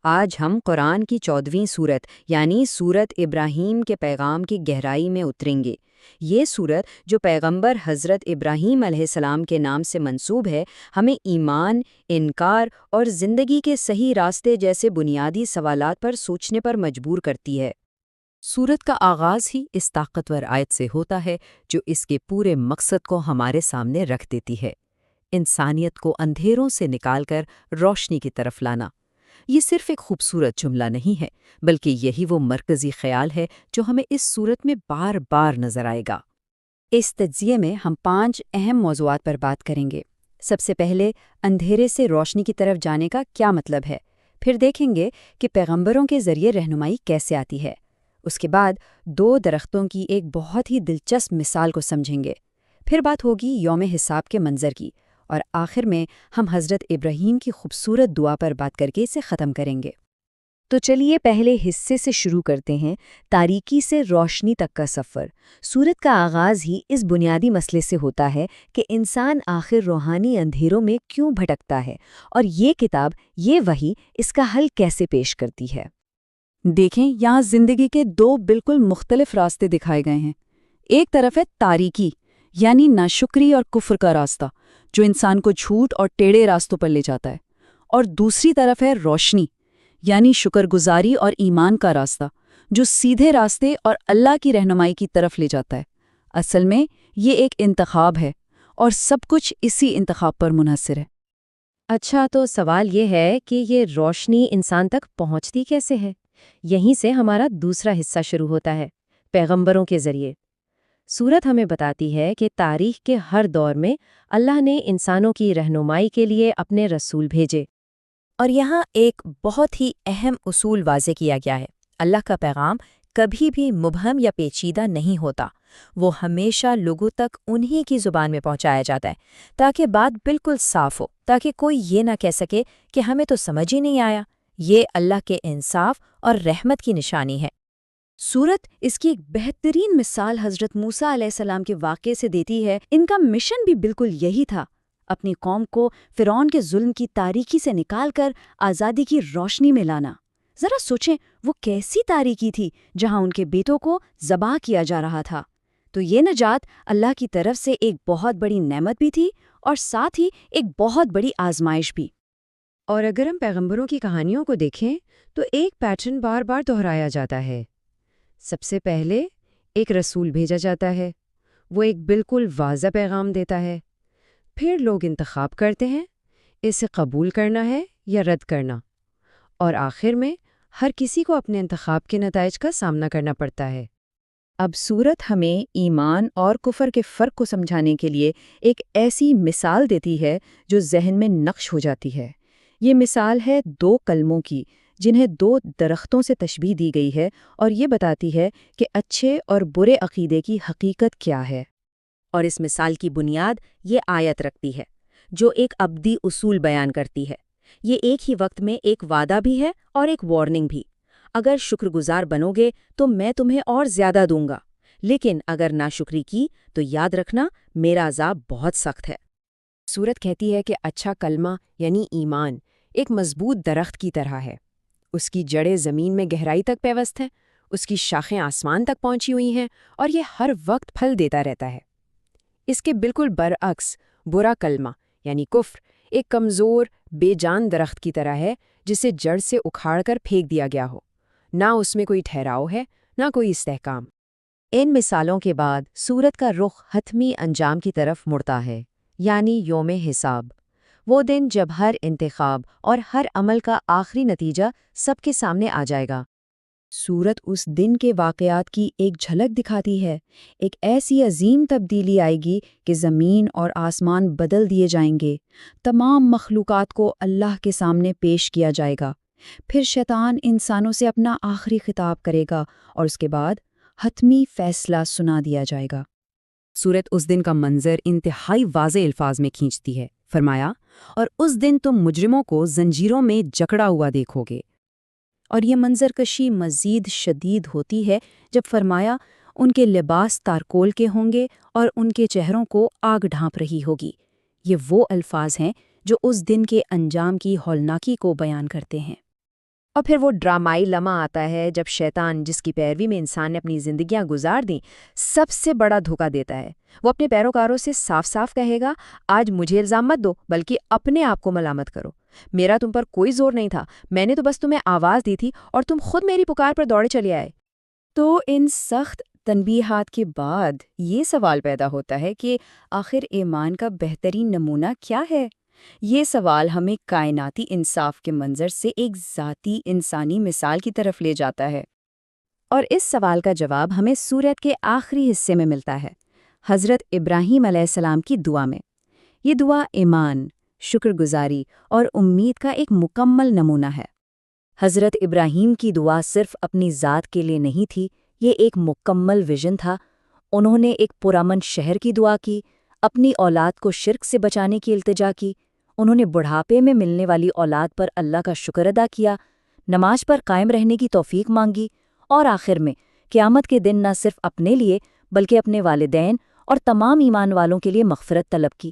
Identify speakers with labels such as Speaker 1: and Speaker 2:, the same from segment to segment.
Speaker 1: آج ہم قرآن کی 14ویں سورت یعنی سورت ابراہیم کے پیغام کی گہرائی میں اتریں گے۔ یہ سورت جو پیغمبر حضرت ابراہیم علیہ السلام کے نام سے منسوب ہے، ہمیں ایمان، انکار اور زندگی کے صحیح راستے جیسے بنیادی سوالات پر سوچنے پر مجبور کرتی ہے۔
Speaker 2: سورت کا آغاز ہی اس طاقتور آیت سے ہوتا ہے جو اس کے پورے مقصد کو ہمارے سامنے رکھ دیتی ہے: انسانیت کو اندھیروں سے نکال کر روشنی کی طرف لانا۔ یہ صرف ایک خوبصورت جملہ نہیں ہے، بلکہ یہی وہ مرکزی خیال ہے جو ہمیں اس سورت میں بار بار نظر آئے گا۔
Speaker 1: اس تجزیے میں ہم 5 اہم موضوعات پر بات کریں گے۔ سب سے پہلے اندھیرے سے روشنی کی طرف جانے کا کیا مطلب ہے، پھر دیکھیں گے کہ پیغمبروں کے ذریعے رہنمائی کیسے آتی ہے۔ اس کے بعد 2 درختوں کی ایک بہت ہی دلچسپ مثال کو سمجھیں گے، پھر بات ہوگی یوم حساب کے منظر کی، اور آخر میں ہم حضرت ابراہیم کی خوبصورت دعا پر بات کر کے اسے ختم کریں گے۔ تو چلیے پہلے حصے سے شروع کرتے ہیں، تاریکی سے روشنی تک کا سفر۔ سورت کا آغاز ہی اس بنیادی مسئلے سے ہوتا ہے کہ انسان آخر روحانی اندھیروں میں کیوں بھٹکتا ہے، اور یہ کتاب، یہ وحی، اس کا حل کیسے پیش کرتی ہے۔
Speaker 2: دیکھیں، یہاں زندگی کے 2 بالکل مختلف راستے دکھائے گئے ہیں۔ ایک طرف ہے تاریکی، یعنی ناشکری اور کفر کا راستہ، جو انسان کو جھوٹ اور ٹیڑھے راستوں پر لے جاتا ہے، اور دوسری طرف ہے روشنی، یعنی شکر گزاری اور ایمان کا راستہ، جو سیدھے راستے اور اللہ کی رہنمائی کی طرف لے جاتا ہے۔ اصل میں یہ ایک انتخاب ہے، اور سب کچھ اسی انتخاب پر منحصر ہے۔
Speaker 3: اچھا، تو سوال یہ ہے کہ یہ روشنی انسان تک پہنچتی کیسے ہے؟ یہیں سے ہمارا دوسرا حصہ شروع ہوتا ہے، پیغمبروں کے ذریعے۔ سورت ہمیں بتاتی ہے کہ تاریخ کے ہر دور میں اللہ نے انسانوں کی رہنمائی کے لیے اپنے رسول بھیجے۔
Speaker 2: اور یہاں ایک بہت ہی اہم اصول واضح کیا گیا ہے: اللہ کا پیغام کبھی بھی مبہم یا پیچیدہ نہیں ہوتا، وہ ہمیشہ لوگوں تک انہی کی زبان میں پہنچایا جاتا ہے، تاکہ بات بالکل صاف ہو، تاکہ کوئی یہ نہ کہہ سکے کہ ہمیں تو سمجھ ہی نہیں آیا۔ یہ اللہ کے انصاف اور رحمت کی نشانی ہے۔
Speaker 1: سورت اس کی ایک بہترین مثال حضرت موسیٰ علیہ السلام کے واقعے سے دیتی ہے۔ ان کا مشن بھی بالکل یہی تھا، اپنی قوم کو فرعون کے ظلم کی تاریکی سے نکال کر آزادی کی روشنی میں لانا۔ ذرا سوچیں، وہ کیسی تاریکی تھی جہاں ان کے بیٹوں کو ذبح کیا جا رہا تھا۔ تو یہ نجات اللہ کی طرف سے ایک بہت بڑی نعمت بھی تھی، اور ساتھ ہی ایک بہت بڑی آزمائش بھی۔
Speaker 3: اور اگر ہم پیغمبروں کی کہانیوں کو دیکھیں تو ایک پیٹرن بار بار دہرایا جاتا ہے۔ سب سے پہلے ایک رسول بھیجا جاتا ہے، وہ ایک بالکل واضح پیغام دیتا ہے، پھر لوگ انتخاب کرتے ہیں اسے قبول کرنا ہے یا رد کرنا، اور آخر میں ہر کسی کو اپنے انتخاب کے نتائج کا سامنا کرنا پڑتا ہے۔
Speaker 1: اب سورت ہمیں ایمان اور کفر کے فرق کو سمجھانے کے لیے ایک ایسی مثال دیتی ہے جو ذہن میں نقش ہو جاتی ہے۔ یہ مثال ہے 2 کلموں کی، جنہیں 2 درختوں سے تشبیہ دی گئی ہے، اور یہ بتاتی ہے کہ اچھے اور برے عقیدے کی حقیقت کیا ہے۔
Speaker 3: اور اس مثال کی بنیاد یہ آیت رکھتی ہے، جو ایک ابدی اصول بیان کرتی ہے۔ یہ ایک ہی وقت میں ایک وعدہ بھی ہے اور ایک وارننگ بھی۔ اگر شکر گزار بنو گے تو میں تمہیں اور زیادہ دوں گا، لیکن اگر ناشکری کی تو یاد رکھنا میرا عذاب بہت سخت ہے۔
Speaker 4: سورت کہتی ہے کہ اچھا کلمہ یعنی ایمان ایک مضبوط درخت کی طرح ہے۔ اس کی جڑیں زمین میں گہرائی تک پیوست ہیں، اس کی شاخیں آسمان تک پہنچی ہوئی ہیں، اور یہ ہر وقت پھل دیتا رہتا ہے۔ اس کے بالکل برعکس برا کلمہ یعنی کفر ایک کمزور، بے جان درخت کی طرح ہے، جسے جڑ سے اکھاڑ کر پھینک دیا گیا ہو۔ نہ اس میں کوئی ٹھہراؤ ہے، نہ کوئی استحکام۔
Speaker 3: ان مثالوں کے بعد سورت کا رخ حتمی انجام کی طرف مڑتا ہے، یعنی یوم حساب، وہ دن جب ہر انتخاب اور ہر عمل کا آخری نتیجہ سب کے سامنے آ جائے گا۔
Speaker 1: سورت اس دن کے واقعات کی ایک جھلک دکھاتی ہے۔ ایک ایسی عظیم تبدیلی آئے گی کہ زمین اور آسمان بدل دیے جائیں گے، تمام مخلوقات کو اللہ کے سامنے پیش کیا جائے گا، پھر شیطان انسانوں سے اپنا آخری خطاب کرے گا، اور اس کے بعد حتمی فیصلہ سنا دیا جائے گا۔
Speaker 2: سورت اس دن کا منظر انتہائی واضح الفاظ میں کھینچتی ہے۔ فرمایا، اور اس دن تم مجرموں کو زنجیروں میں جکڑا ہوا دیکھو گے۔
Speaker 1: اور یہ منظر کشی مزید شدید ہوتی ہے جب فرمایا ان کے لباس تارکول کے ہوں گے اور ان کے چہروں کو آگ ڈھانپ رہی ہوگی۔ یہ وہ الفاظ ہیں جو اس دن کے انجام کی ہولناکی کو بیان کرتے ہیں۔
Speaker 4: اور پھر وہ ڈرامائی لمحہ آتا ہے جب شیطان، جس کی پیروی میں انسان نے اپنی زندگیاں گزار دیں، سب سے بڑا دھوکہ دیتا ہے۔ وہ اپنے پیروکاروں سے صاف صاف کہے گا، آج مجھے الزام مت دو بلکہ اپنے آپ کو ملامت کرو، میرا تم پر کوئی زور نہیں تھا، میں نے تو بس تمہیں آواز دی تھی اور تم خود میری پکار پر دوڑے چلے آئے۔
Speaker 1: تو ان سخت تنبیہات کے بعد یہ سوال پیدا ہوتا ہے کہ آخر ایمان کا بہترین نمونہ کیا ہے؟ یہ سوال ہمیں کائناتی انصاف کے منظر سے ایک ذاتی انسانی مثال کی طرف لے جاتا ہے، اور اس سوال کا جواب ہمیں سورت کے آخری حصے میں ملتا ہے، حضرت ابراہیم علیہ السلام کی دعا میں۔ یہ دعا ایمان، شکر گزاری اور امید کا ایک مکمل نمونہ ہے۔ حضرت ابراہیم کی دعا صرف اپنی ذات کے لیے نہیں تھی، یہ ایک مکمل ویژن تھا۔ انہوں نے ایک پرامن شہر کی دعا کی، اپنی اولاد کو شرک سے بچانے کی التجا کی، انہوں نے بڑھاپے میں ملنے والی اولاد پر اللہ کا شکر ادا کیا، نماز پر قائم رہنے کی توفیق مانگی، اور آخر میں قیامت کے دن نہ صرف اپنے لیے بلکہ اپنے والدین اور تمام ایمان والوں کے لیے مغفرت طلب کی۔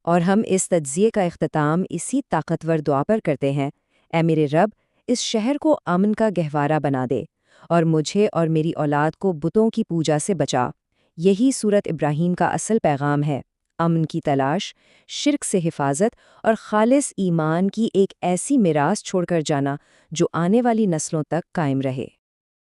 Speaker 4: اور ہم اس تجزیے کا اختتام اسی طاقتور دعا پر کرتے ہیں، اے میرے رب، اس شہر کو امن کا گہوارہ بنا دے اور مجھے اور میری اولاد کو بتوں کی پوجا سے بچا۔ یہی سورت ابراہیم کا اصل پیغام ہے، امن کی تلاش، شرک سے حفاظت اور خالص ایمان کی ایک ایسی میراث چھوڑ کر جانا جو آنے والی نسلوں تک قائم رہے۔